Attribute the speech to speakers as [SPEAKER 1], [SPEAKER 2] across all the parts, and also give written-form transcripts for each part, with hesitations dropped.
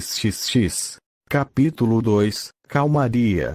[SPEAKER 1] XXX. Capítulo 2, Calmaria.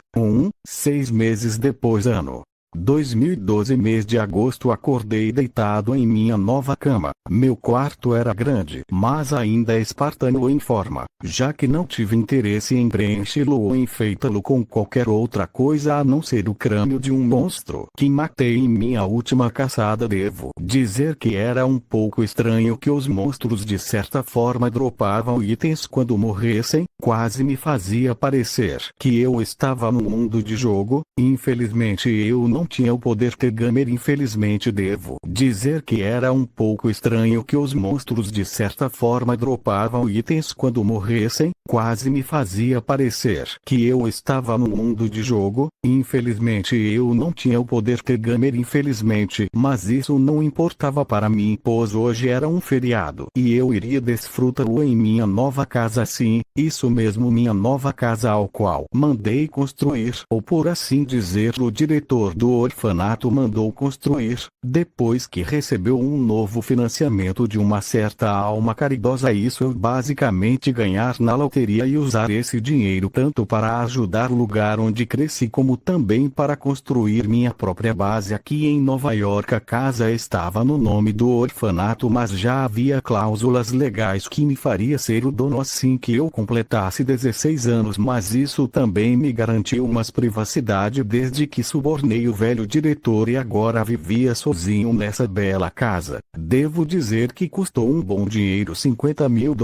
[SPEAKER 1] 6 meses depois. Ano 2012, mês de agosto. Acordei deitado em minha nova cama. Meu quarto era grande, mas ainda espartano em forma, já que não tive interesse em preenchê-lo ou enfeitá-lo com qualquer outra coisa a não ser o crânio de um monstro que matei em minha última caçada. Devo dizer que era um pouco estranho que os monstros de certa forma dropavam itens quando morressem. Quase me fazia parecer que eu estava no mundo de jogo. Infelizmente eu não tinha o poder T-Gamer. Infelizmente devo dizer que era um pouco estranho que os monstros de certa forma dropavam itens quando morressem. Quase me fazia parecer que eu estava no mundo de jogo. Infelizmente eu não tinha o poder T-Gamer. Infelizmente, mas isso não importava para mim, pois hoje era um feriado e eu iria desfrutá-lo em minha nova casa. Sim, isso mesmo, minha nova casa, ao qual mandei construir, ou por assim dizer, o diretor do orfanato mandou construir, depois que recebeu um novo financiamento de uma certa alma caridosa. Isso é basicamente ganhar na loteria e usar esse dinheiro tanto para ajudar o lugar onde cresci como também para construir minha própria base aqui em Nova York. A casa estava no nome do orfanato, mas já havia cláusulas legais que me faria ser o dono assim que eu completasse 16 anos, mas isso também me garantiu uma privacidade desde que subornei o velho diretor e agora vivia sozinho nessa bela casa. Devo dizer que custou um bom dinheiro, $50 mil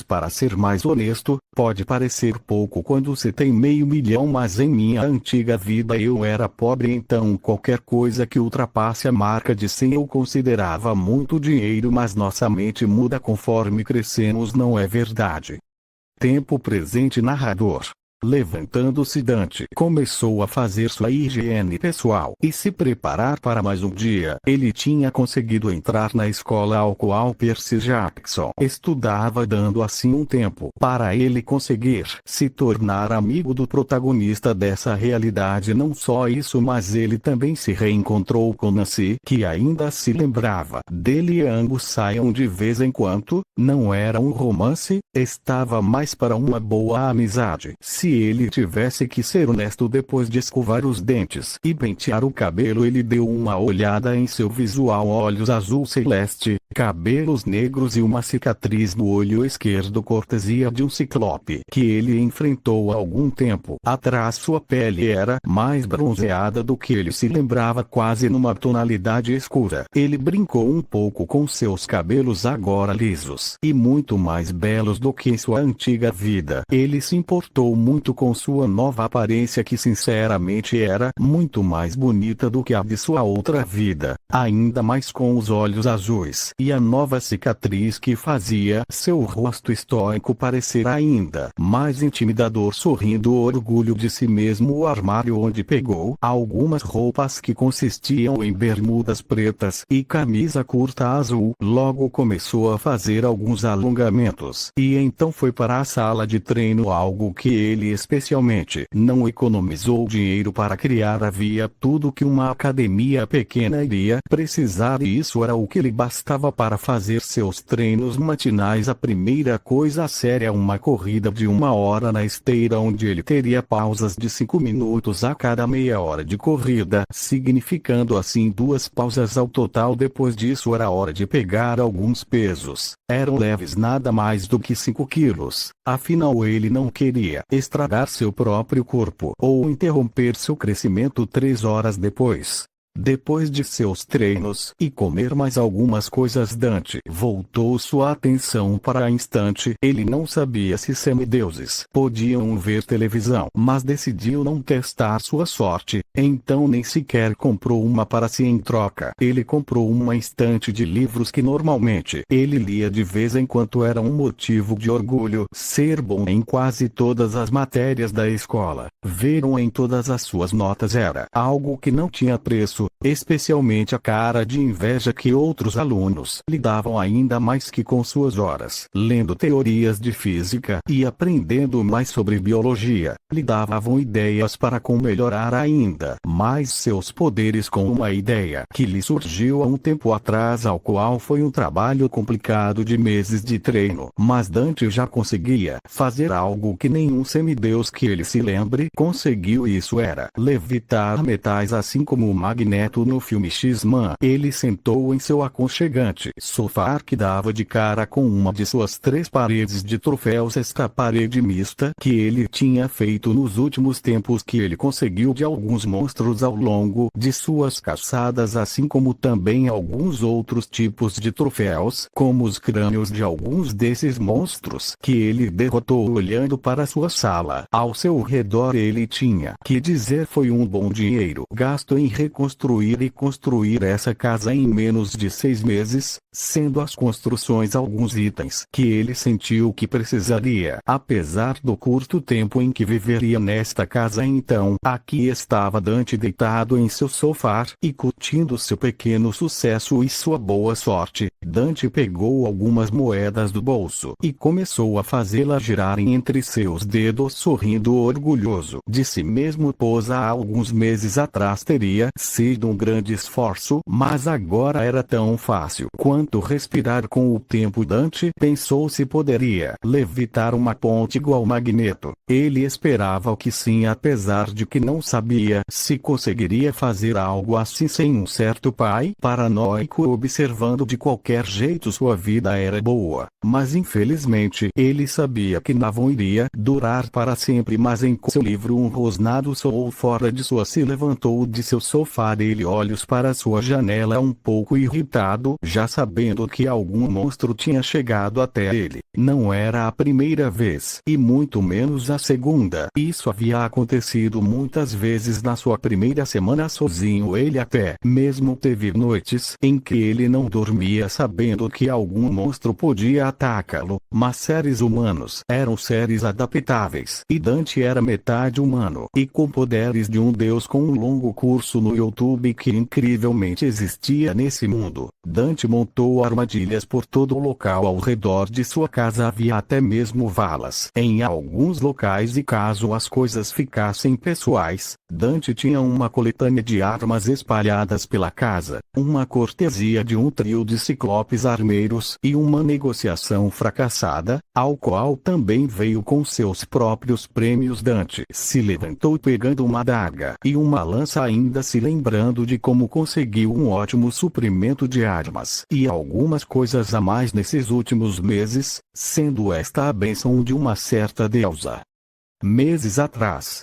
[SPEAKER 1] para ser mais honesto. Pode parecer pouco quando se tem $500 mil, mas em minha antiga vida eu era pobre, então qualquer coisa que ultrapasse a marca de 100 eu considerava muito dinheiro, mas nossa mente muda conforme crescemos, não é verdade? Tempo presente. Narrador. Levantando-se, Dante começou a fazer sua higiene pessoal e se preparar para mais um dia. Ele tinha conseguido entrar na escola ao qual Percy Jackson estudava, dando assim um tempo para ele conseguir se tornar amigo do protagonista dessa realidade. Não só isso, mas ele também se reencontrou com Nancy, que ainda se lembrava dele, e ambos saíam de vez em quando. Não era um romance, estava mais para uma boa amizade. Se ele tivesse que ser honesto, depois de escovar os dentes e pentear o cabelo, ele deu uma olhada em seu visual: olhos azul celeste, cabelos negros e uma cicatriz no olho esquerdo, cortesia de um ciclope que ele enfrentou há algum tempo atrás. Sua pele era mais bronzeada do que ele se lembrava, quase numa tonalidade escura. Ele brincou um pouco com seus cabelos, agora lisos e muito mais belos do que em sua antiga vida. Ele se importou muito com sua nova aparência, que sinceramente era muito mais bonita do que a de sua outra vida, ainda mais com os olhos azuis e a nova cicatriz que fazia seu rosto estoico parecer ainda mais intimidador. Sorrindo, orgulho de si mesmo, o armário onde pegou algumas roupas que consistiam em bermudas pretas e camisa curta azul. Logo começou a fazer alguns alongamentos e então foi para a sala de treino, algo que ele especialmente não economizou dinheiro para criar. Havia tudo que uma academia pequena iria precisar e isso era o que lhe bastava para fazer seus treinos matinais. A primeira coisa séria, uma corrida de 1 hora na esteira, onde ele teria pausas de 5 minutos a cada meia hora de corrida, significando assim 2 pausas ao total. Depois disso era hora de pegar alguns pesos. Eram leves, nada mais do que 5 quilos. Afinal ele não queria estragar seu próprio corpo ou interromper seu crescimento. 3 horas depois de seus treinos e comer mais algumas coisas, Dante voltou sua atenção para a estante. Ele não sabia se semideuses podiam ver televisão, mas decidiu não testar sua sorte, então nem sequer comprou uma para si. Em troca, ele comprou uma estante de livros que normalmente ele lia de vez em quando. Era um motivo de orgulho ser bom em quase todas as matérias da escola. Ver em todas as suas notas era algo que não tinha preço. especialmente a cara de inveja que outros alunos lhe davam ainda mais que com suas horas lendo teorias de física e aprendendo mais sobre biologia, lhe davam ideias para como melhorar ainda mais seus poderes com uma ideia que lhe surgiu há um tempo atrás, ao qual foi um trabalho complicado de meses de treino, mas Dante já conseguia fazer algo que nenhum semideus que ele se lembre conseguiu, e isso era levitar metais, assim como o Magneto no filme X-Men. Ele sentou em seu aconchegante sofá que dava de cara com uma de suas 3 paredes de troféus, esta parede mista que ele tinha feito nos últimos tempos, que ele conseguiu de alguns monstros ao longo de suas caçadas, assim como também alguns outros tipos de troféus, como os crânios de alguns desses monstros que ele derrotou. Olhando para sua sala ao seu redor, ele tinha que dizer foi um bom dinheiro gasto em reconstruir e construir essa casa em menos de 6 meses, sendo as construções alguns itens que ele sentiu que precisaria, apesar do curto tempo em que viveria nesta casa. Então, aqui estava Dante deitado em seu sofá e curtindo seu pequeno sucesso e sua boa sorte. Dante pegou algumas moedas do bolso e começou a fazê-las girarem entre seus dedos, sorrindo orgulhoso de si mesmo, pois há alguns meses atrás teria sido um grande esforço, mas agora era tão fácil quanto respirar. Com o tempo, Dante pensou se poderia levitar uma ponte igual Magneto. Ele esperava que sim, apesar de que não sabia se conseguiria fazer algo assim sem um certo pai paranoico observando. De qualquer jeito, sua vida era boa, mas infelizmente ele sabia que não iria durar para sempre. Mas em seu livro um rosnado soou fora de sua. Se levantou de seu sofá, ele olhos para sua janela um pouco irritado, já sabendo que algum monstro tinha chegado até ele. Não era a primeira vez, e muito menos a segunda. Isso havia acontecido muitas vezes na sua primeira semana sozinho. Ele até mesmo teve noites em que ele não dormia sabendo que algum monstro podia atacá-lo, mas seres humanos eram seres adaptáveis, e Dante era metade humano e com poderes de um deus, com um longo curso no YouTube que incrivelmente existia nesse mundo. Dante montou armadilhas por todo o local ao redor de sua casa, havia até mesmo valas em alguns locais, e caso as coisas ficassem pessoais, Dante tinha uma coletânea de armas espalhadas pela casa, uma cortesia de um trio de ciclopes armeiros e uma negociação fracassada, ao qual também veio com seus próprios prêmios. Dante se levantou pegando uma adaga e uma lança, ainda se lembrando de como conseguiu um ótimo suprimento de armas e algumas coisas a mais nesses últimos meses, sendo esta a bênção de uma certa deusa. Meses atrás,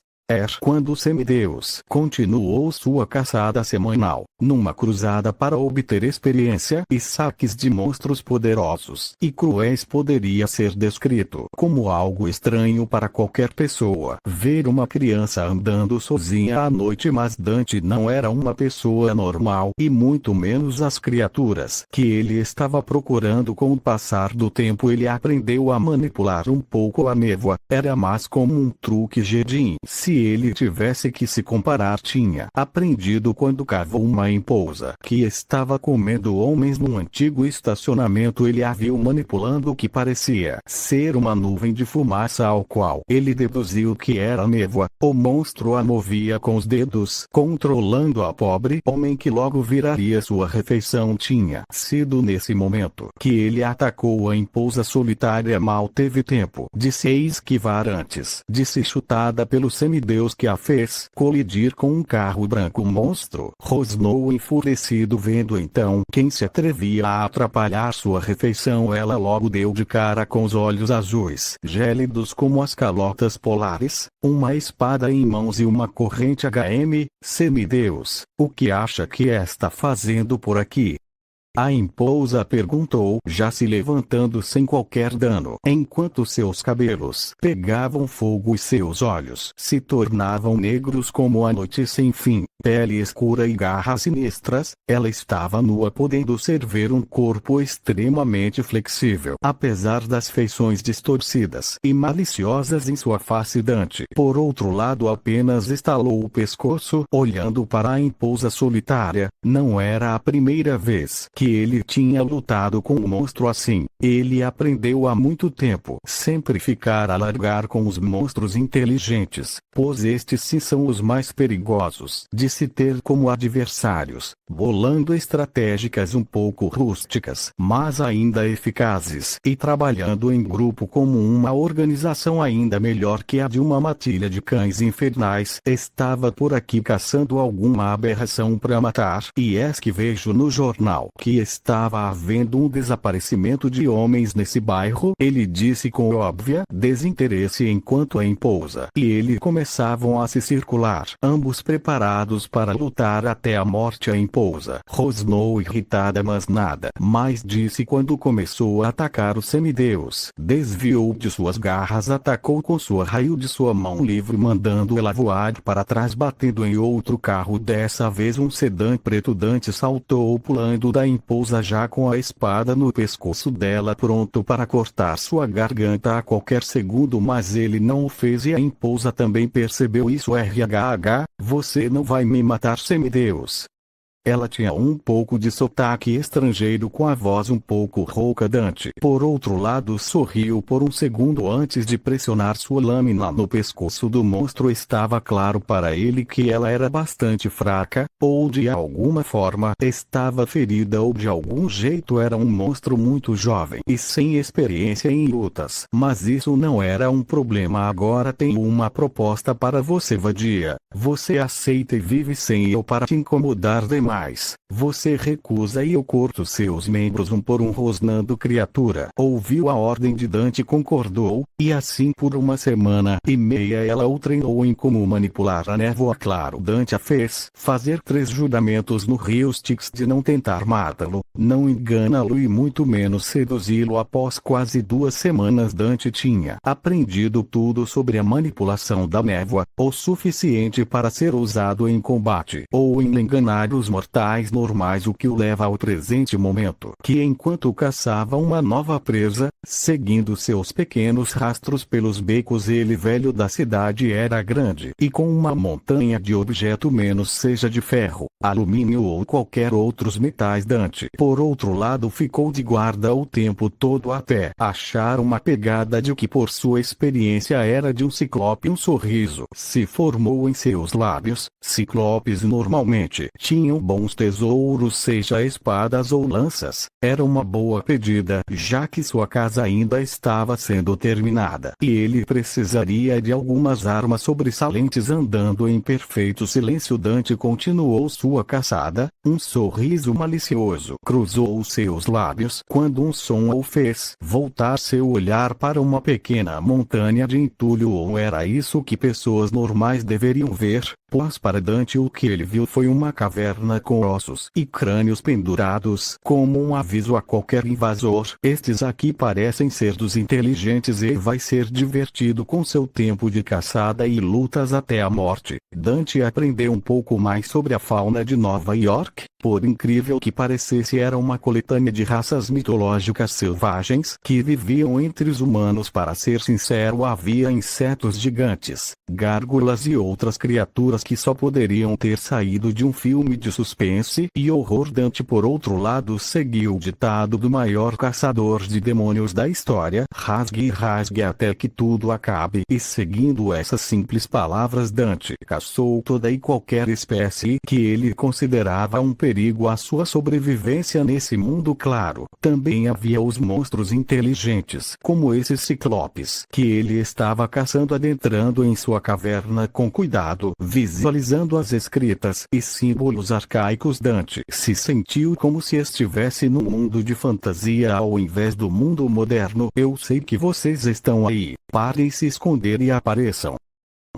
[SPEAKER 1] quando o semideus continuou sua caçada semanal, numa cruzada para obter experiência e saques de monstros poderosos e cruéis, poderia ser descrito como algo estranho para qualquer pessoa ver uma criança andando sozinha à noite, mas Dante não era uma pessoa normal, e muito menos as criaturas que ele estava procurando. Com o passar do tempo, ele aprendeu a manipular um pouco a névoa, era mais como um truque Jedi. Se ele tivesse que se comparar, tinha aprendido quando cavou uma emposa que estava comendo homens num antigo estacionamento. Ele a viu manipulando o que parecia ser uma nuvem de fumaça, ao qual ele deduziu que era névoa. O monstro a movia com os dedos, controlando a pobre homem, que logo viraria sua refeição. Tinha sido nesse momento que ele atacou a emposa solitária. Mal teve tempo de se esquivar antes de ser chutada pelo semideus que a fez colidir com um carro branco. O monstro rosnou enfurecido, vendo então quem se atrevia a atrapalhar sua refeição. Ela logo deu de cara com os olhos azuis gélidos como as calotas polares, uma espada em mãos e uma corrente HM. Semideus, o que acha que está fazendo por aqui? A esposa perguntou, já se levantando sem qualquer dano, enquanto seus cabelos pegavam fogo e seus olhos se tornavam negros como a noite sem fim, pele escura e garras sinistras. Ela estava nua, podendo ser ver um corpo extremamente flexível, apesar das feições distorcidas e maliciosas em sua face. Dante, por outro lado, apenas estalou o pescoço, olhando para a esposa solitária. Não era a primeira vez que ele tinha lutado com um monstro assim. Ele aprendeu há muito tempo sempre ficar a largar com os monstros inteligentes, pois estes sim são os mais perigosos de se ter como adversários, bolando estratégias um pouco rústicas, mas ainda eficazes, e trabalhando em grupo como uma organização ainda melhor que a de uma matilha de cães infernais. Estava por aqui caçando alguma aberração para matar, e eis que vejo no jornal que estava havendo um desaparecimento de homens nesse bairro. Ele disse com óbvia desinteresse enquanto a esposa e ele começavam a se circular, ambos preparados para lutar até a morte. A esposa rosnou irritada, mas nada mais disse quando começou a atacar o semideus. Desviou de suas garras, atacou com sua raio de sua mão livre, mandando ela voar para trás, batendo em outro carro, dessa vez um sedã preto. Dante saltou pulando da esposa, já com a espada no pescoço dela, pronto para cortar sua garganta a qualquer segundo, mas ele não o fez e a esposa também percebeu isso. RHH, você não vai me matar, semideus. Ela tinha um pouco de sotaque estrangeiro com a voz um pouco rouca. Dante, por outro lado, sorriu por um segundo antes de pressionar sua lâmina no pescoço do monstro. Estava claro para ele que ela era bastante fraca, ou de alguma forma estava ferida, ou de algum jeito era um monstro muito jovem e sem experiência em lutas. Mas isso não era um problema. Agora tenho uma proposta para você, vadia. Você aceita e vive sem eu para te incomodar demais. Você recusa e eu corto seus membros um por um, rosnando. Criatura ouviu a ordem de Dante, concordou, e assim por uma semana e meia ela o treinou em como manipular a névoa. Claro, Dante a fez fazer 3 juramentos no rio Styx de não tentar matá-lo, não enganá-lo e muito menos seduzi-lo. Após quase 2 semanas, Dante tinha aprendido tudo sobre a manipulação da névoa, o suficiente para ser usado em combate ou em enganar os mortais normais, o que o leva ao presente momento, que enquanto caçava uma nova presa, seguindo seus pequenos rastros pelos becos, ele velho da cidade era grande e com uma montanha de objeto, menos seja de ferro, alumínio ou qualquer outros metais. Dante, por outro lado, ficou de guarda o tempo todo até achar uma pegada de que por sua experiência era de um ciclope. Um sorriso se formou em seus lábios. Ciclopes normalmente tinham bons tesouros, seja espadas ou lanças. Era uma boa pedida, já que sua casa ainda estava sendo terminada e ele precisaria de algumas armas sobressalentes. Andando em perfeito silêncio, Dante continuou sua caçada. Um sorriso malicioso cruzou os seus lábios quando um som o fez voltar seu olhar para uma pequena montanha de entulho. Ou era isso que pessoas normais deveriam ver, pois para Dante o que ele viu foi uma caverna com ossos e crânios pendurados, como um aviso a qualquer invasor. Estes aqui parecem ser dos inteligentes e vai ser divertido com seu tempo de caçada e lutas até a morte. Dante aprendeu um pouco mais sobre a fauna de Nova York. Por incrível que parecesse, era uma coletânea de raças mitológicas selvagens que viviam entre os humanos. Para ser sincero, havia insetos gigantes, gárgulas e outras criaturas que só poderiam ter saído de um filme de suspense e horror. Dante, por outro lado, seguiu o ditado do maior caçador de demônios da história: rasgue e rasgue até que tudo acabe. E seguindo essas simples palavras, Dante caçou toda e qualquer espécie que ele considerava um perigo à sua sobrevivência nesse mundo. Claro, também havia os monstros inteligentes, como esses ciclopes, que ele estava caçando, adentrando em sua caverna com cuidado, visualizando as escritas e símbolos arcaicos. Dante se sentiu como se estivesse num mundo de fantasia ao invés do mundo moderno. Eu sei que vocês estão aí, parem, se esconder e apareçam.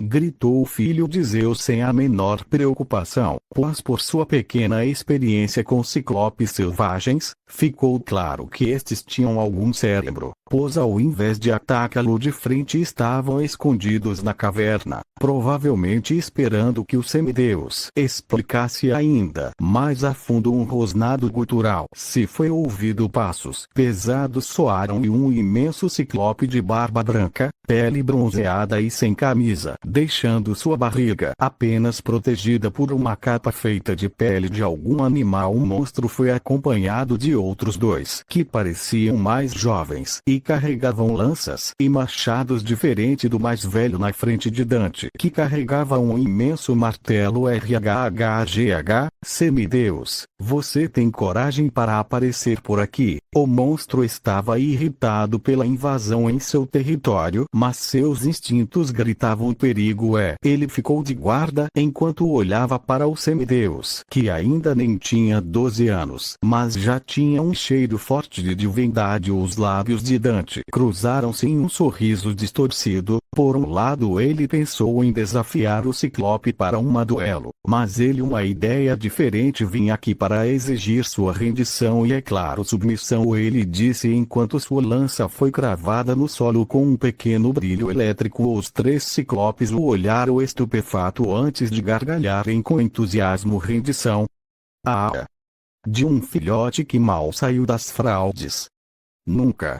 [SPEAKER 1] gritou o filho de Zeus sem a menor preocupação, pois por sua pequena experiência com ciclopes selvagens, ficou claro que estes tinham algum cérebro, pois ao invés de atacá-lo de frente estavam escondidos na caverna, provavelmente esperando que o semideus explicasse ainda mais a fundo um rosnado gutural. Se foi ouvido passos pesados soaram e um imenso ciclope de barba branca, pele bronzeada e sem camisa, deixando sua barriga apenas protegida por uma capa feita de pele de algum animal. O monstro foi acompanhado de outros dois, que pareciam mais jovens, e carregavam lanças e machados, diferente do mais velho na frente de Dante, que carregava um imenso martelo. RHHGH, semideus, você tem coragem para aparecer por aqui? O monstro estava irritado pela invasão em seu território, mas seus instintos gritavam perigo. Ele ficou de guarda enquanto olhava para o semideus, que ainda nem tinha 12 anos, mas já tinha um cheiro forte de divindade. Os lábios de Dante cruzaram-se em um sorriso distorcido. Por um lado, ele pensou em desafiar o ciclope para um duelo, mas uma ideia diferente vinha aqui para exigir sua rendição e, é claro, submissão. Ele disse enquanto sua lança foi cravada no solo com um pequeno brilho elétrico. Os três ciclopes o olharam estupefato antes de gargalharem com entusiasmo. Rendição? Ah! De um filhote que mal saiu das fraldes. Nunca.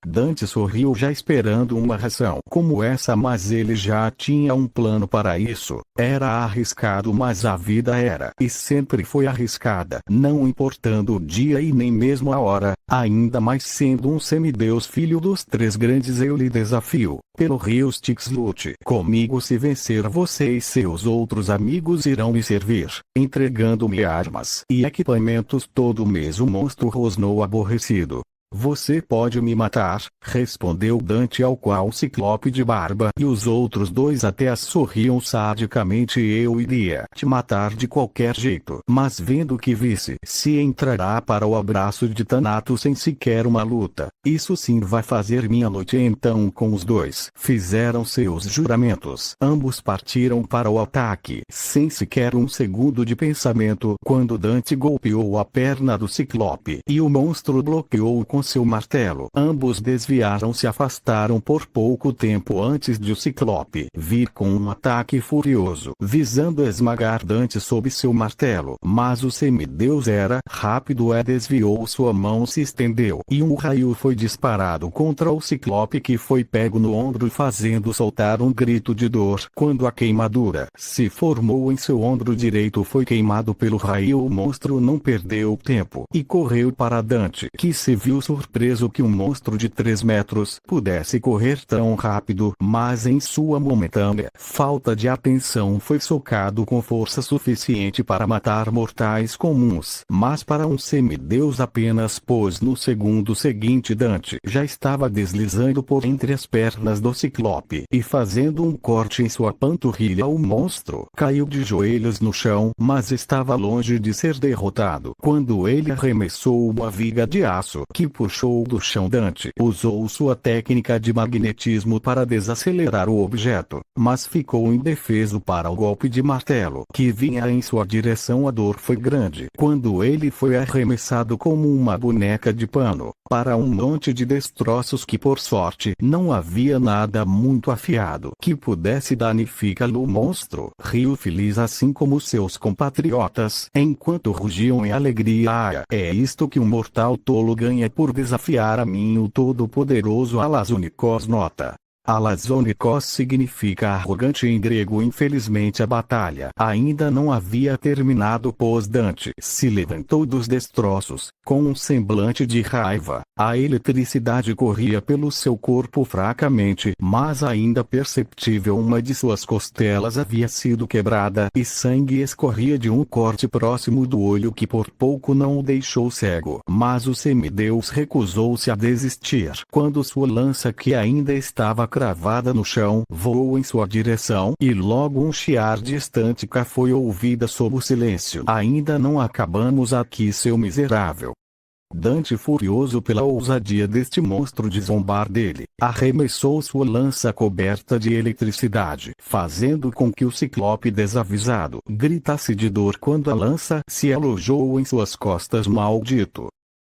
[SPEAKER 1] Dante sorriu, já esperando uma reação como essa, mas ele já tinha um plano para isso. Era arriscado, mas a vida era e sempre foi arriscada, não importando o dia e nem mesmo a hora, ainda mais sendo um semideus, filho dos três grandes. Eu lhe desafio, pelo rio Styx, lute comigo. Se vencer, você e seus outros amigos irão me servir, entregando-me armas e equipamentos todo mês. O monstro rosnou aborrecido. Você pode me matar, respondeu Dante, ao qual o ciclope de barba e os outros dois até sorriam sadicamente. Eu iria te matar de qualquer jeito, mas vendo que se entrará para o abraço de Thanatos sem sequer uma luta, isso sim vai fazer minha noite. Então, com os dois fizeram seus juramentos, ambos partiram para o ataque, sem sequer um segundo de pensamento, quando Dante golpeou a perna do ciclope e o monstro bloqueou com seu martelo. Ambos desviaram-se, afastaram por pouco tempo antes de o ciclope vir com um ataque furioso, visando esmagar Dante sob seu martelo. Mas o semideus era rápido, desviou, sua mão se estendeu e um raio foi disparado contra o ciclope, que foi pego no ombro, fazendo soltar um grito de dor. Quando a queimadura se formou em seu ombro direito, foi queimado pelo raio. O monstro não perdeu tempo e correu para Dante, que se viu surpreso que um monstro de 3 metros pudesse correr tão rápido, mas em sua momentânea falta de atenção foi socado com força suficiente para matar mortais comuns, mas para um semideus apenas, pois no segundo seguinte Dante já estava deslizando por entre as pernas do ciclope e fazendo um corte em sua panturrilha. O monstro caiu de joelhos no chão, mas estava longe de ser derrotado quando ele arremessou uma viga de aço que puxou do chão. Dante usou sua técnica de magnetismo para desacelerar o objeto, mas ficou indefeso para o golpe de martelo que vinha em sua direção. A dor foi grande quando ele foi arremessado como uma boneca de pano para um monte de destroços que, por sorte, não havia nada muito afiado que pudesse danificá-lo. O monstro riu feliz, assim como seus compatriotas, enquanto rugiam em alegria. Ah, é isto que um mortal tolo ganha por desafiar a mim, o todo-poderoso Alazonikos. Nota: Alazonikos significa arrogante em grego. Infelizmente a batalha ainda não havia terminado, pois Dante se levantou dos destroços, com um semblante de raiva. A eletricidade corria pelo seu corpo fracamente, mas ainda perceptível. Uma de suas costelas havia sido quebrada e sangue escorria de um corte próximo do olho que por pouco não o deixou cego. Mas o semideus recusou-se a desistir quando sua lança, que ainda estava cravada no chão, voou em sua direção, e logo um chiar distante cá foi ouvida sob o silêncio. Ainda não acabamos aqui, seu miserável. Dante, furioso pela ousadia deste monstro de zombar dele, arremessou sua lança coberta de eletricidade, fazendo com que o Ciclope desavisado gritasse de dor quando a lança se alojou em suas costas. Maldito!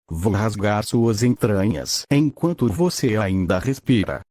[SPEAKER 1] Vou rasgar suas entranhas enquanto você ainda respira.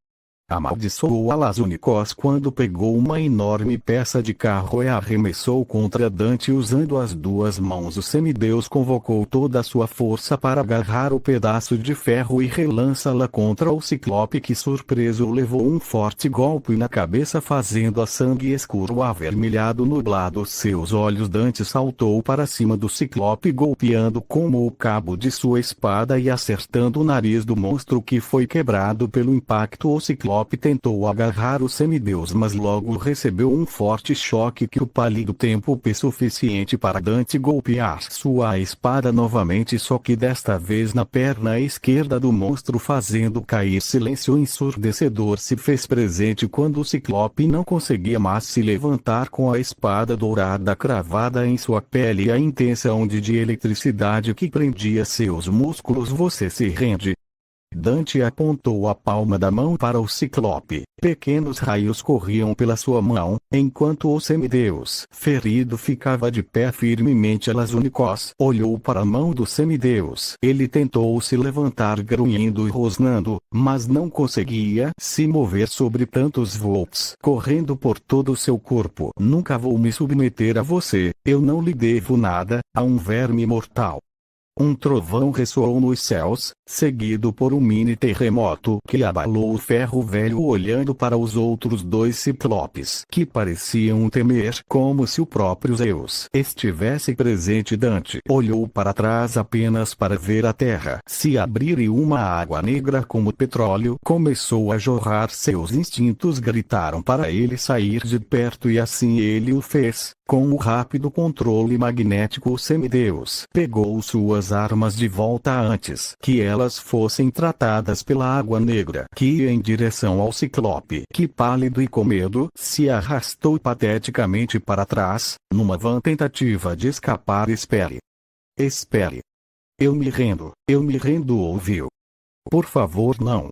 [SPEAKER 1] Amaldiçoou Alazunicos quando pegou uma enorme peça de carro e arremessou contra Dante usando as duas mãos. O semideus convocou toda a sua força para agarrar o pedaço de ferro e relançá-la contra o Ciclope, que surpreso levou um forte golpe na cabeça, fazendo a sangue escuro avermelhado nublar os seus olhos. Dante saltou para cima do Ciclope, golpeando como o cabo de sua espada e acertando o nariz do monstro, que foi quebrado pelo impacto. O Ciclope tentou agarrar o semideus, mas logo recebeu um forte choque que o pálido tempo suficiente para Dante golpear sua espada novamente, só que desta vez na perna esquerda do monstro, fazendo cair. Silêncio ensurdecedor se fez presente quando o Ciclope não conseguia mais se levantar com a espada dourada cravada em sua pele e a intensa onda de eletricidade que prendia seus músculos. Você se rende? Dante apontou a palma da mão para o Ciclope. Pequenos raios corriam pela sua mão, enquanto o semideus ferido ficava de pé firmemente. Alazunicos olhou para a mão do semideus. Ele tentou se levantar grunhindo e rosnando, mas não conseguia se mover sobre tantos volts correndo por todo o seu corpo. Nunca vou me submeter a você, eu não lhe devo nada, a um verme mortal. Um trovão ressoou nos céus, seguido por um mini terremoto que abalou o ferro velho. Olhando para os outros dois Ciclopes, que pareciam temer como se o próprio Zeus estivesse presente, Dante olhou para trás apenas para ver a terra se abrir e uma água negra como petróleo começou a jorrar. Seus instintos gritaram para ele sair de perto e assim ele o fez. Com o rápido controle magnético, o semideus pegou suas armas de volta antes que elas fossem tratadas pela água negra que ia em direção ao Ciclope, que, pálido e com medo, se arrastou pateticamente para trás, numa vã tentativa de escapar. Espere! Espere! Eu me rendo, ouviu? Por favor, não!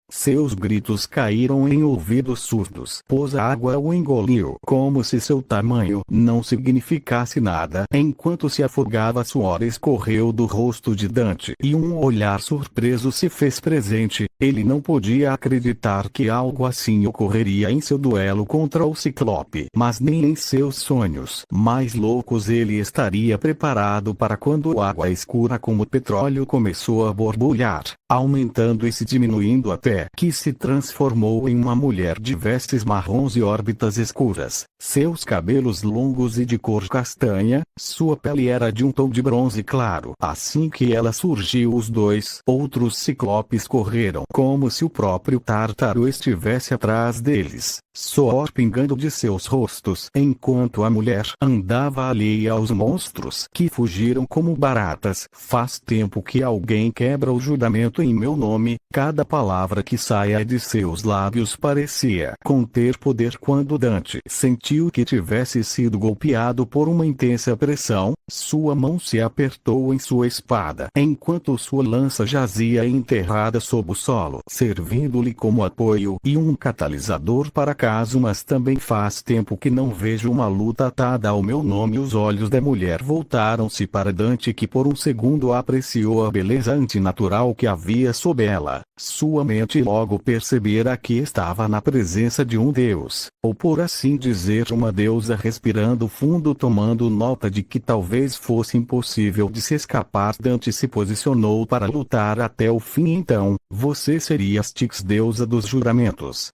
[SPEAKER 1] Seus gritos caíram em ouvidos surdos, pois a água o engoliu como se seu tamanho não significasse nada. Enquanto se afogava, suor escorreu do rosto de Dante e um olhar surpreso se fez presente. Ele não podia acreditar que algo assim ocorreria em seu duelo contra o Ciclope, mas nem em seus sonhos mais loucos ele estaria preparado para quando a água escura como petróleo começou a borbulhar, aumentando e se diminuindo até que se transformou em uma mulher de vestes marrons e órbitas escuras, seus cabelos longos e de cor castanha, sua pele era de um tom de bronze claro. Assim que ela surgiu, os dois outros Ciclopes correram como se o próprio Tártaro estivesse atrás deles, suor pingando de seus rostos, enquanto a mulher andava alheia aos monstros que fugiram como baratas. Faz tempo que alguém quebra o juramento em meu nome. Cada palavra que saia de seus lábios parecia conter poder. Quando Dante sentiu que tivesse sido golpeado por uma intensa pressão, sua mão se apertou em sua espada, enquanto sua lança jazia enterrada sob o solo, servindo-lhe como apoio e um catalisador para caso. Mas também faz tempo que não vejo uma luta atada ao meu nome. Os olhos da mulher voltaram-se para Dante, que por um segundo apreciou a beleza antinatural que havia sob ela. Sua mente logo percebera que estava na presença de um deus, ou por assim dizer uma deusa. Respirando fundo, tomando nota de que talvez fosse impossível de se escapar, Dante se posicionou para lutar até o fim. Então, você seria Styx, deusa dos juramentos.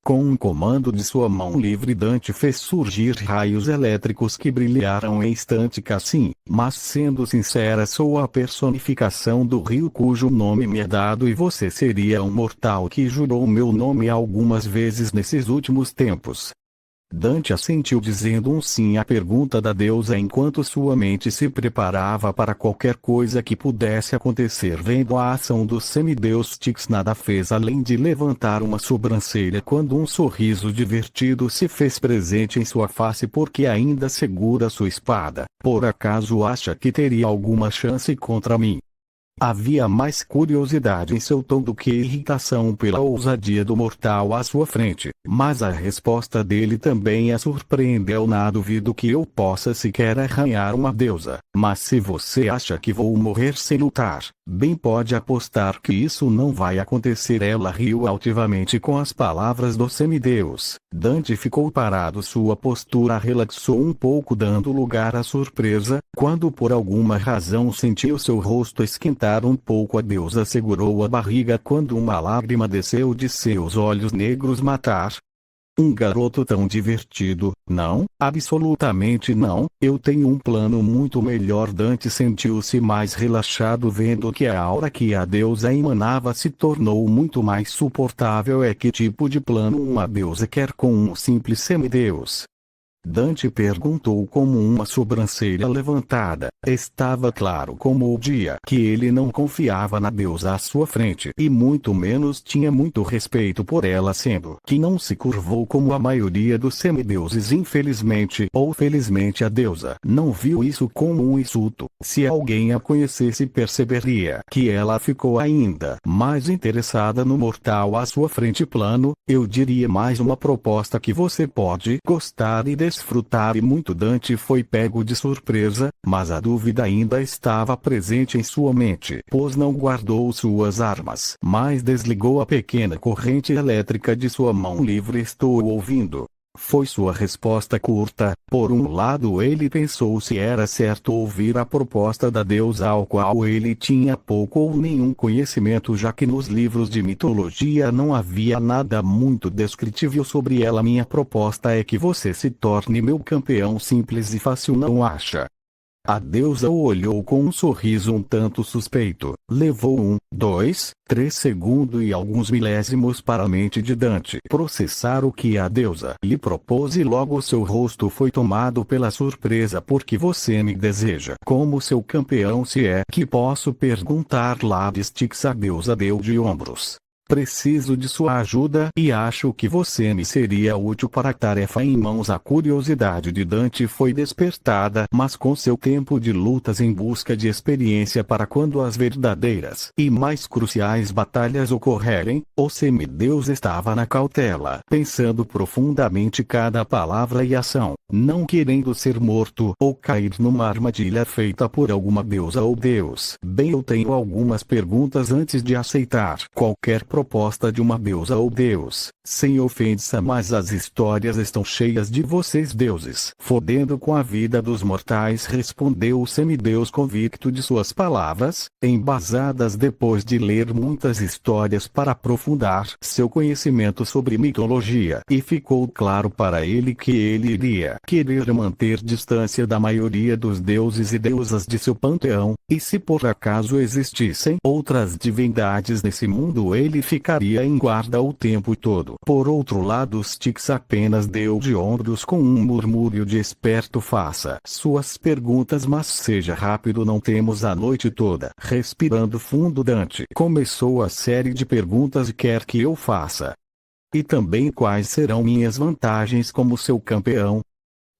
[SPEAKER 1] Com um comando de sua mão livre, Dante fez surgir raios elétricos que brilharam em instante. Assim, mas sendo sincera, sou a personificação do rio cujo nome me é dado, e você seria um mortal que jurou meu nome algumas vezes nesses últimos tempos. Dante assentiu, dizendo um sim à pergunta da deusa, enquanto sua mente se preparava para qualquer coisa que pudesse acontecer. Vendo a ação do semideus, Styx nada fez além de levantar uma sobrancelha quando um sorriso divertido se fez presente em sua face. Porque ainda segura sua espada? Por acaso acha que teria alguma chance contra mim? Havia mais curiosidade em seu tom do que irritação pela ousadia do mortal à sua frente, mas a resposta dele também a surpreendeu. Não duvido que eu possa sequer arranhar uma deusa, mas se você acha que vou morrer sem lutar, bem pode apostar que isso não vai acontecer. Ela riu altivamente com as palavras do semideus. Dante ficou parado, sua postura relaxou um pouco, dando lugar à surpresa, quando por alguma razão sentiu seu rosto esquentar um pouco. A deusa segurou a barriga quando uma lágrima desceu de seus olhos negros. Matar um garoto tão divertido? Não, absolutamente não. Eu tenho um plano muito melhor. Dante sentiu-se mais relaxado vendo que a aura que a deusa emanava se tornou muito mais suportável. Que tipo de plano uma deusa quer com um simples semideus? Dante perguntou com uma sobrancelha levantada. Estava claro como o dia que ele não confiava na deusa à sua frente e muito menos tinha muito respeito por ela, sendo que não se curvou como a maioria dos semideuses. Infelizmente ou felizmente, a deusa não viu isso como um insulto. Se alguém a conhecesse, perceberia que ela ficou ainda mais interessada no mortal à sua frente. Plano, eu diria mais uma proposta que você pode gostar e desfrutar e muito. Dante foi pego de surpresa, mas a dúvida ainda estava presente em sua mente, pois não guardou suas armas, mas desligou a pequena corrente elétrica de sua mão livre. Estou ouvindo. Foi sua resposta curta. Por um lado, ele pensou se era certo ouvir a proposta da deusa, ao qual ele tinha pouco ou nenhum conhecimento, já que nos livros de mitologia não havia nada muito descritível sobre ela. Minha proposta é que você se torne meu campeão. Simples e fácil, não acha? A deusa o olhou com um sorriso um tanto suspeito. Levou 3 segundos e alguns milésimos para a mente de Dante processar o que a deusa lhe propôs, e logo seu rosto foi tomado pela surpresa. Porque você me deseja como seu campeão, se é que posso perguntar? Styx, a deusa deu de ombros. Preciso de sua ajuda e acho que você me seria útil para a tarefa em mãos. A curiosidade de Dante foi despertada, mas com seu tempo de lutas em busca de experiência para quando as verdadeiras e mais cruciais batalhas ocorrerem, o semideus estava na cautela, pensando profundamente cada palavra e ação, não querendo ser morto ou cair numa armadilha feita por alguma deusa ou deus. Bem, eu tenho algumas perguntas antes de aceitar qualquer proposta de uma deusa ou deus. Sem ofensa, mas as histórias estão cheias de vocês deuses fodendo com a vida dos mortais, respondeu o semideus convicto de suas palavras, embasadas depois de ler muitas histórias para aprofundar seu conhecimento sobre mitologia, e ficou claro para ele que ele iria querer manter distância da maioria dos deuses e deusas de seu panteão, e se por acaso existissem outras divindades nesse mundo, ele ficaria em guarda o tempo todo. Por outro lado, Styx apenas deu de ombros com um murmúrio de esperto. Faça suas perguntas, mas seja rápido, não temos a noite toda. Respirando fundo, Dante começou a série de perguntas. Quer que eu faça? E também quais serão minhas vantagens como seu campeão?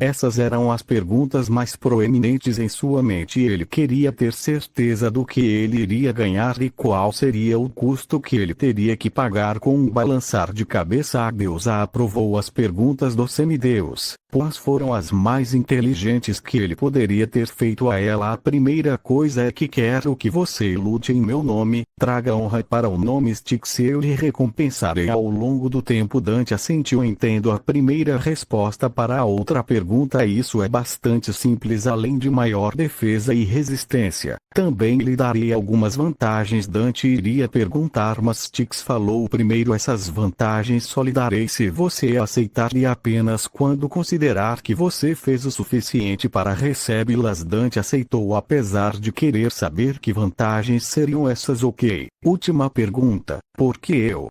[SPEAKER 1] Essas eram as perguntas mais proeminentes em sua mente. Ele queria ter certeza do que ele iria ganhar e qual seria o custo que ele teria que pagar. Com um balançar de cabeça, a deusa aprovou as perguntas do semideus, pois foram as mais inteligentes que ele poderia ter feito a ela. A primeira coisa é que quero que você lute em meu nome, traga honra para o nome Styx, eu lhe recompensarei ao longo do tempo. Dante assentiu. Entendo a primeira resposta. Para a outra pergunta, isso é bastante simples. Além de maior defesa e resistência, também lhe darei algumas vantagens. Dante iria perguntar, mas Styx falou primeiro. Essas vantagens só lhe darei se você aceitar e apenas quando considerar que você fez o suficiente para recebê-las. Dante aceitou, apesar de querer saber que vantagens seriam essas. Ok. Última pergunta. Por que eu?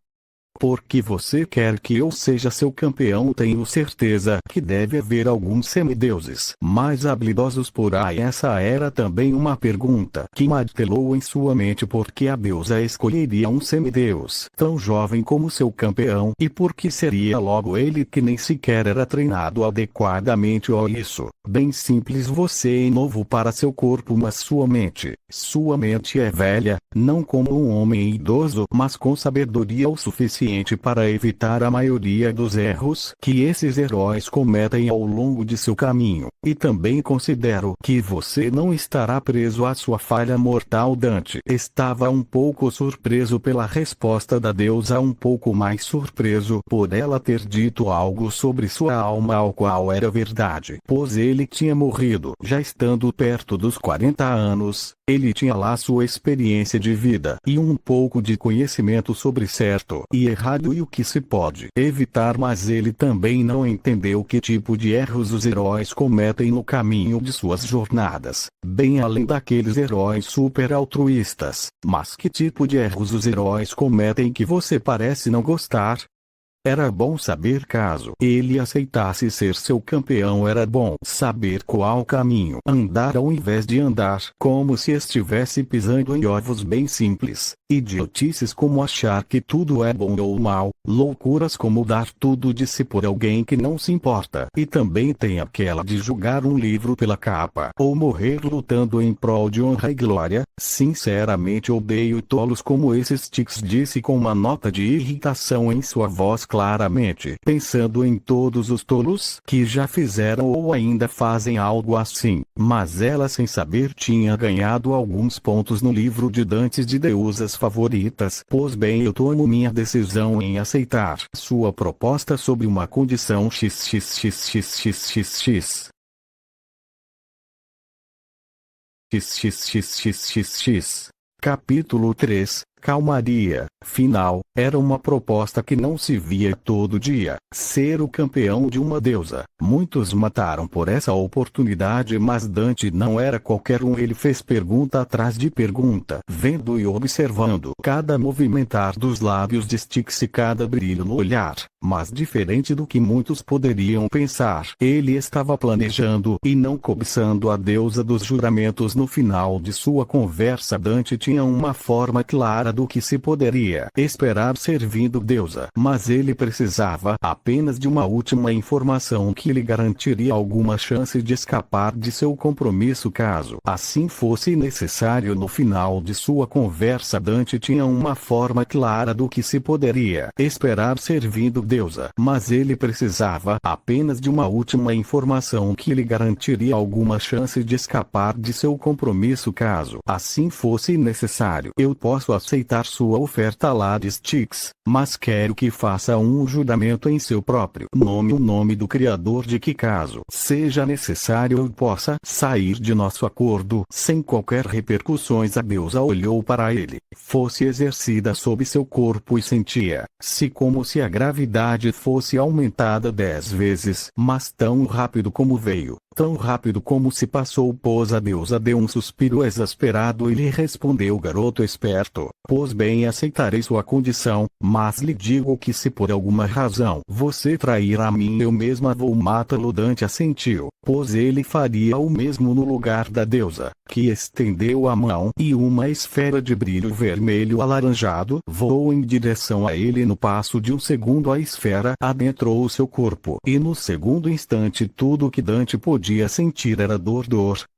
[SPEAKER 1] Porque você quer que eu seja seu campeão? Tenho certeza que deve haver alguns semideuses mais habilidosos por aí. Essa era também uma pergunta que martelou em sua mente. Porque a deusa escolheria um semideus tão jovem como seu campeão? E por que seria logo ele, que nem sequer era treinado adequadamente? Olha isso, bem simples. Você é novo para seu corpo, mas sua mente é velha, não como um homem idoso, mas com sabedoria o suficiente para evitar a maioria dos erros que esses heróis cometem ao longo de seu caminho. E também considero que você não estará preso à sua falha mortal. Dante estava um pouco surpreso pela resposta da deusa, um pouco mais surpreso por ela ter dito algo sobre sua alma, ao qual era verdade, pois ele tinha morrido já estando perto dos 40 anos. Ele tinha lá sua experiência de vida e um pouco de conhecimento sobre certo e errado e o que se pode evitar, mas ele também não entendeu que tipo de erros os heróis cometem no caminho de suas jornadas, bem além daqueles heróis super altruístas. Mas que tipo de erros os heróis cometem que você parece não gostar? Era bom saber. Caso ele aceitasse ser seu campeão, era bom saber qual caminho andar ao invés de andar como se estivesse pisando em ovos. Bem simples. Idiotices como achar que tudo é bom ou mal, loucuras como dar tudo de si por alguém que não se importa. E também tem aquela de julgar um livro pela capa, ou morrer lutando em prol de honra e glória. Sinceramente odeio tolos como esses. Tix disse com uma nota de irritação em sua voz, claramente pensando em todos os tolos que já fizeram ou ainda fazem algo assim. Mas ela, sem saber, tinha ganhado alguns pontos no livro de Dante de deusas favoritas. Pois bem, eu tomo minha decisão em aceitar sua proposta sob uma condição XXXXXXX. Capítulo 3. Calmaria. Final. Era uma proposta que não se via todo dia. Ser o campeão de uma deusa. Muitos mataram por essa oportunidade, mas Dante não era qualquer um. Ele fez pergunta atrás de pergunta, vendo e observando cada movimentar dos lábios de Styx e cada brilho no olhar. Mas diferente do que muitos poderiam pensar, ele estava planejando e não cobiçando a deusa dos juramentos. No final de sua conversa, Dante tinha uma forma clara do que se poderia esperar servindo deusa, mas ele precisava apenas de uma última informação que lhe garantiria alguma chance de escapar de seu compromisso caso assim fosse necessário. No final de sua conversa, Dante tinha uma forma clara do que se poderia esperar servindo deusa, mas ele precisava apenas de uma última informação que lhe garantiria alguma chance de escapar de seu compromisso caso assim fosse necessário. Eu posso aceitar sua oferta lá de Styx, mas quero que faça um juramento em seu próprio nome, o nome do Criador, de que caso seja necessário eu possa sair de nosso acordo sem qualquer repercussões. A deusa olhou para ele, fosse exercida sob seu corpo e sentia-se como se a gravidade fosse aumentada 10 vezes, mas tão rápido como veio, tão rápido como se passou. Pois a deusa deu um suspiro exasperado e lhe respondeu: garoto esperto, pois bem, aceitarei sua condição, mas lhe digo que se por alguma razão você trair a mim, eu mesma vou matá-lo. Dante assentiu, pois ele faria o mesmo no lugar da deusa, que estendeu a mão e uma esfera de brilho vermelho alaranjado voou em direção a ele. No passo de um segundo a esfera adentrou o seu corpo e no segundo instante tudo o que Dante podia sentir era dor,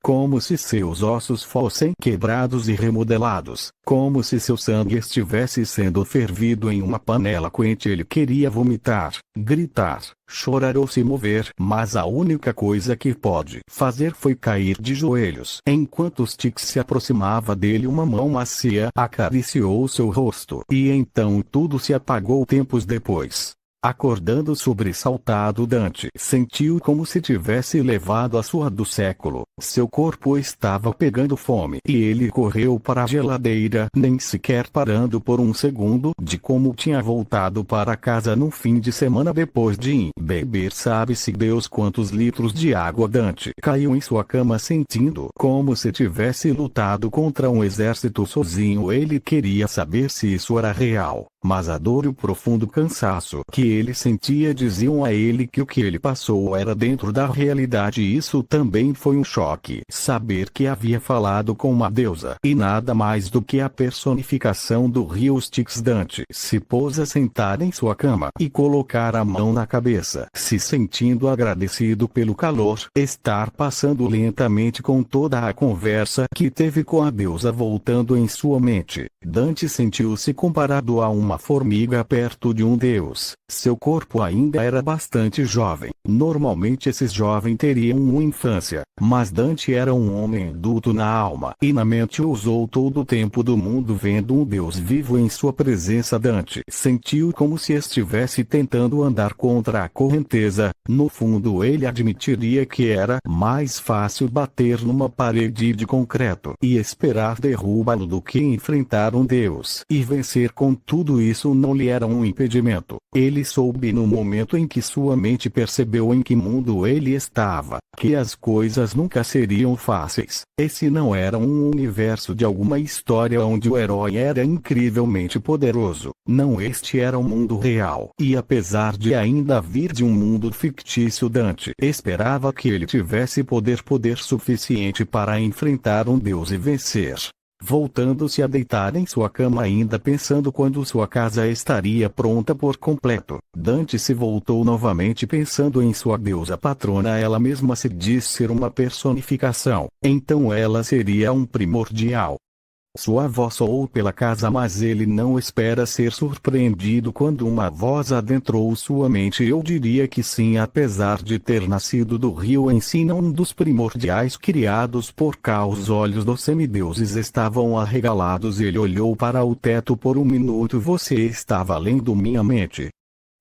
[SPEAKER 1] como se seus ossos fossem quebrados e remodelados, como se seu sangue estivesse sendo fervido em uma panela quente. Ele queria vomitar, gritar, chorar ou se mover, mas a única coisa que pôde fazer foi cair de joelhos. Enquanto Styx se aproximava dele, uma mão macia acariciou seu rosto, e então tudo se apagou. Tempos depois, acordando sobressaltado, Dante sentiu como se tivesse levado a suor do século. Seu corpo estava pegando fome e ele correu para a geladeira, nem sequer parando por um segundo de como tinha voltado para casa num fim de semana depois de beber sabe-se Deus quantos litros de água. Dante caiu em sua cama sentindo como se tivesse lutado contra um exército sozinho. Ele queria saber se isso era real. mas a dor e o profundo cansaço que ele sentia diziam a ele que o que ele passou era dentro da realidade, e isso também foi um choque. Saber que havia falado com uma deusa e nada mais do que a personificação do rio Styx. Dante se pôs a sentar em sua cama e colocar a mão na cabeça, se sentindo agradecido pelo calor estar passando lentamente com toda a conversa que teve com a deusa voltando em sua mente. Dante sentiu-se comparado a uma formiga perto de um deus. Seu corpo ainda era bastante jovem. Normalmente esses jovens teriam uma infância, mas Dante era um homem adulto na alma e na mente. Usou todo o tempo do mundo vendo um deus vivo em sua presença. Dante sentiu como se estivesse tentando andar contra a correnteza. No fundo ele admitiria que era mais fácil bater numa parede de concreto e esperar derrubá-lo do que enfrentar um deus e vencer. Contudo, isso não lhe era um impedimento. Ele soube no momento em que sua mente percebeu em que mundo ele estava, que as coisas nunca seriam fáceis. Esse não era um universo de alguma história onde o herói era incrivelmente poderoso. Não, este era o mundo real. E apesar de ainda vir de um mundo fictício, Dante esperava que ele tivesse poder suficiente para enfrentar um deus e vencer. Voltando-se a deitar em sua cama, ainda pensando quando sua casa estaria pronta por completo, Dante se voltou novamente pensando em sua deusa patrona. Ela mesma se diz ser uma personificação, então ela seria um primordial. Sua voz soou pela casa, mas ele não espera ser surpreendido quando uma voz adentrou sua mente. Eu diria que sim, apesar de ter nascido do rio em si, não um dos primordiais criados por Cá. Os olhos dos semideuses estavam arregalados. Ele olhou para o teto por um minuto. Você estava lendo minha mente?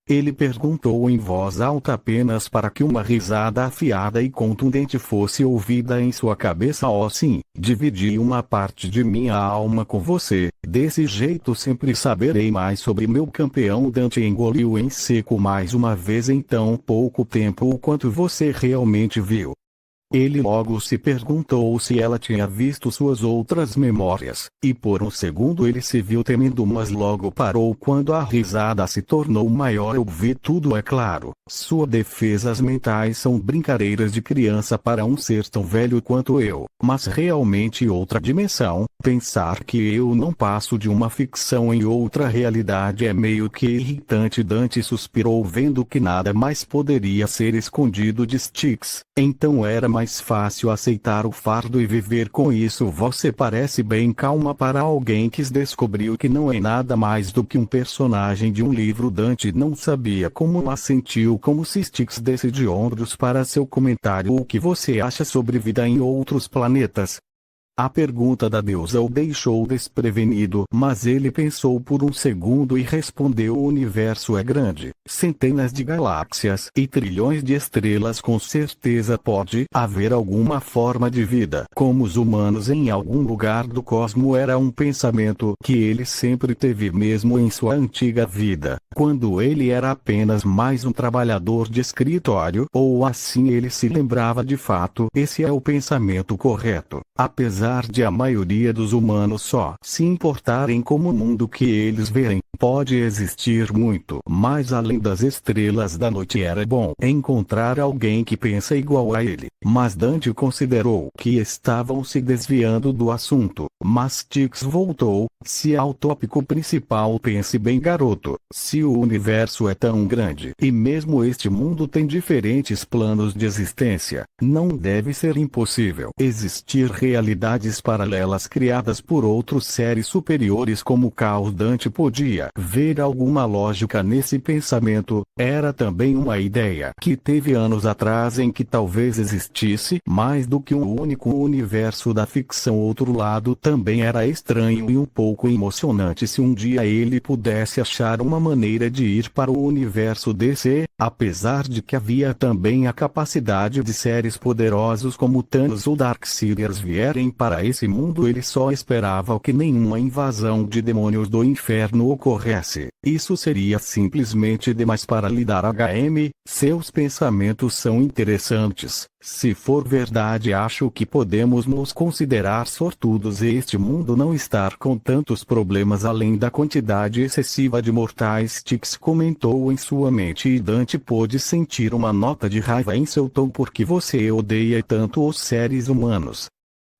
[SPEAKER 1] Ele perguntou em voz alta, apenas para que uma risada afiada e contundente fosse ouvida em sua cabeça. Oh sim, dividi uma parte de minha alma com você, desse jeito sempre saberei mais sobre meu campeão. Dante engoliu em seco mais uma vez em tão pouco tempo o quanto você realmente viu. Ele logo se perguntou se ela tinha visto suas outras memórias, e por um segundo ele se viu temendo, mas logo parou quando a risada se tornou maior. Eu vi tudo, é claro. Suas defesas mentais são brincadeiras de criança para um ser tão velho quanto eu, mas realmente outra dimensão. Pensar que eu não passo de uma ficção em outra realidade é meio que irritante. Dante suspirou, vendo que nada mais poderia ser escondido de Styx. Então era mais fácil aceitar o fardo e viver com isso. Você parece bem calma para alguém que descobriu que não é nada mais do que um personagem de um livro. Dante não sabia como, mas sentiu como se Styx desse de ombros para seu comentário. O que você acha sobre vida em outros planetas? A pergunta da deusa o deixou desprevenido, mas ele pensou por um segundo e respondeu: o universo é grande, centenas de galáxias e trilhões de estrelas. Com certeza pode haver alguma forma de vida como os humanos em algum lugar do cosmos. Era um pensamento que ele sempre teve, mesmo em sua antiga vida, quando ele era apenas mais um trabalhador de escritório, ou assim ele se lembrava. De fato, esse é o pensamento correto. Apesar de a maioria dos humanos só se importarem com o mundo que eles veem, pode existir muito mais além das estrelas da noite. Era bom encontrar alguém que pensa igual a ele, mas Dante considerou que estavam se desviando do assunto. Mas Styx voltou: se ao tópico principal, pense bem, garoto. Se o universo é tão grande e mesmo este mundo tem diferentes planos de existência, não deve ser impossível existir realidades paralelas criadas por outros seres superiores como Caos. Dante podia ver alguma lógica nesse pensamento. Era também uma ideia que teve anos atrás, em que talvez existisse mais do que um único universo da ficção. Outro lado também era estranho e um pouco emocionante. Se um dia ele pudesse achar uma maneira de ir para o universo DC, apesar de que havia também a capacidade de seres poderosos como Thanos ou Darkseiders vierem para esse mundo, ele só esperava que nenhuma invasão de demônios do inferno ocorresse. Isso seria simplesmente demais para lidar. Seus pensamentos são interessantes. Se for verdade, acho que podemos nos considerar sortudos e este mundo não estar com tantos problemas além da quantidade excessiva de mortais. Styx comentou em sua mente e Dante pôde sentir uma nota de raiva em seu tom porque você odeia tanto os seres humanos.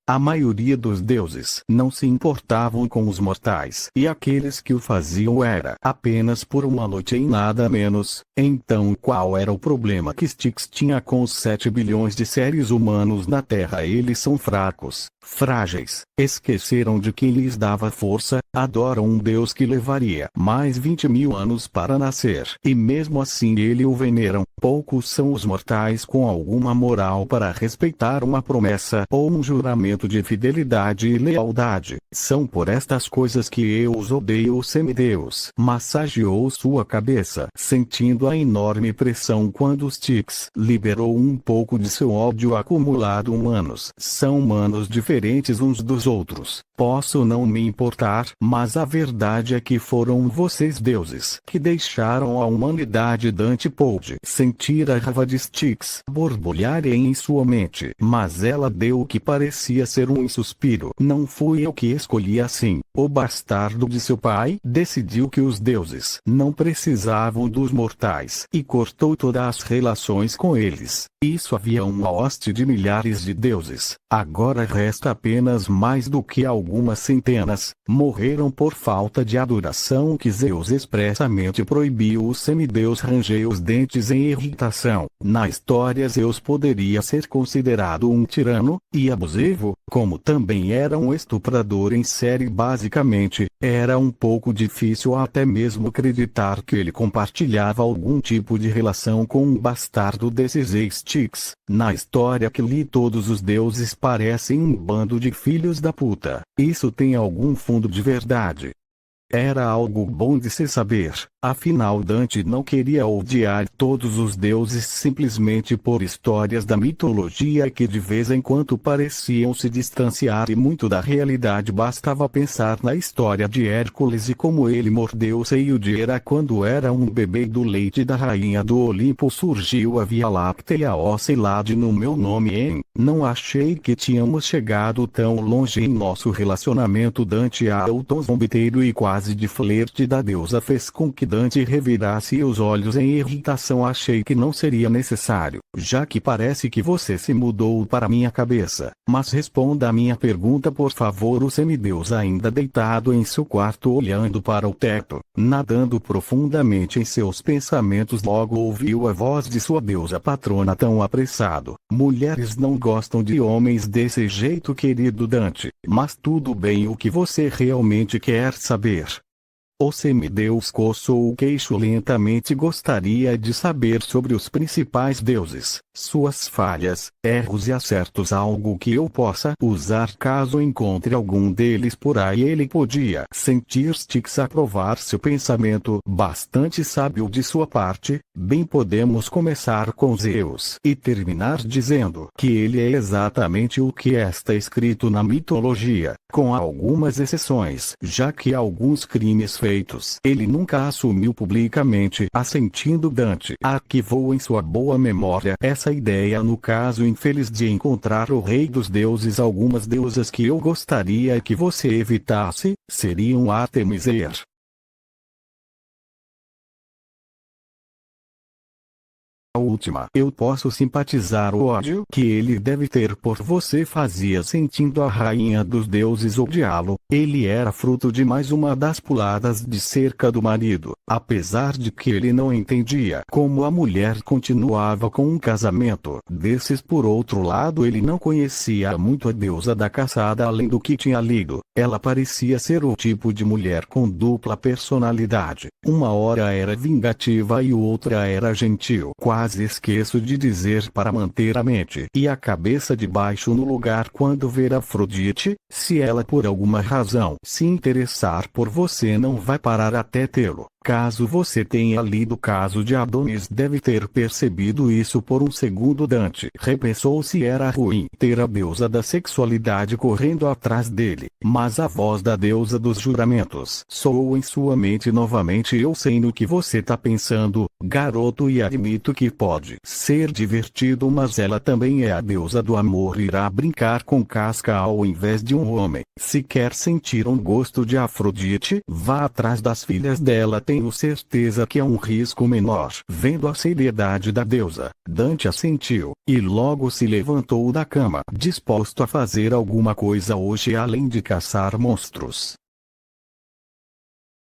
[SPEAKER 1] A maioria dos deuses não se importavam com os mortais e aqueles que o faziam era apenas por uma noite e nada menos. Então qual era o problema que Styx tinha com os 7 bilhões de seres humanos na Terra? Eles são fracos, frágeis, esqueceram de quem lhes dava força, adoram um deus que levaria mais 20.000 anos para nascer e mesmo assim ele o veneram. Poucos são os mortais com alguma moral para respeitar uma promessa ou um juramento de fidelidade e lealdade. São por estas coisas que eu os odeio. O semideus massageou sua cabeça, sentindo a enorme pressão quando Styx liberou um pouco de seu ódio acumulado. Humanos são humanos diferentes uns dos outros. Posso não me importar, mas a verdade é que foram vocês deuses que deixaram a humanidade. Dante pôde sentir a raiva de Styx borbulhar em sua mente, mas ela deu o que parecia ser um suspiro. Não fui eu que escolhi assim. O bastardo de seu pai decidiu que os deuses não precisavam dos mortais e cortou todas as relações com eles. Isso havia uma hoste de milhares de deuses. Agora resta apenas mais do que algumas centenas. Morreram por falta de adoração que Zeus expressamente proibiu. O semideus rangeu os dentes em irritação. Na história Zeus poderia ser considerado um tirano e abusivo, como também era um estuprador em série. Basicamente, era um pouco difícil até mesmo acreditar que ele compartilhava algum tipo de relação com um bastardo desses. Styx, na história que li, todos os deuses parecem um bando de filhos da puta. Isso tem algum fundo de verdade? Era algo bom de se saber. Afinal, Dante não queria odiar todos os deuses simplesmente por histórias da mitologia que de vez em quando pareciam se distanciar e muito da realidade. Bastava pensar na história de Hércules e como ele mordeu o seio de Hera quando era um bebê. Do leite da rainha do Olimpo surgiu a Via Láctea. Oh, sei lá de no meu nome, hein? Não achei que tínhamos chegado tão longe em nosso relacionamento. Dante, o tom zombeteiro e quase de flerte da deusa fez com que Dante revirasse os olhos em irritação. Achei que não seria necessário, já que parece que você se mudou para minha cabeça. Mas responda a minha pergunta, por favor. O semideus, ainda deitado em seu quarto olhando para o teto, nadando profundamente em seus pensamentos, logo ouviu a voz de sua deusa patrona tão apressado. Mulheres não gostam de homens desse jeito, querido Dante. Mas tudo bem, o que você realmente quer saber? O semideus coçou o queixo lentamente. Gostaria de saber sobre os principais deuses, suas falhas, erros e acertos, algo que eu possa usar caso encontre algum deles por aí. Ele podia sentir Styx aprovar seu pensamento, bastante sábio de sua parte. Bem, podemos começar com Zeus e terminar dizendo que ele é exatamente o que está escrito na mitologia, com algumas exceções, já que alguns crimes feitos ele nunca assumiu publicamente. Assentindo, Dante arquivou em sua boa memória essa ideia. No caso infeliz de encontrar o rei dos deuses, algumas deusas que eu gostaria que você evitasse seriam Ártemis e Her. A última, eu posso simpatizar. O ódio que ele deve ter por você fazia sentindo a rainha dos deuses odiá-lo. Ele era fruto de mais uma das puladas de cerca do marido. Apesar de que ele não entendia como a mulher continuava com um casamento desses. Por outro lado, ele não conhecia muito a deusa da caçada além do que tinha lido. Ela parecia ser o tipo de mulher com dupla personalidade. Uma hora era vingativa e outra era gentil. Quase esqueço de dizer para manter a mente e a cabeça de baixo no lugar quando ver Afrodite. Se ela por alguma razão se interessar por você, não vai parar até tê-lo. Caso você tenha lido o caso de Adonis, deve ter percebido isso por um segundo. Dante repensou se era ruim ter a deusa da sexualidade correndo atrás dele, mas a voz da deusa dos juramentos soou em sua mente novamente. Eu sei no que você tá pensando, garoto, e admito que pode ser divertido, mas ela também é a deusa do amor. Irá brincar com casca ao invés de um homem. Se quer sentir um gosto de Afrodite, vá atrás das filhas dela. Tenho certeza que é um risco menor. Vendo a seriedade da deusa, Dante assentiu, e logo se levantou da cama, disposto a fazer alguma coisa hoje além de caçar monstros.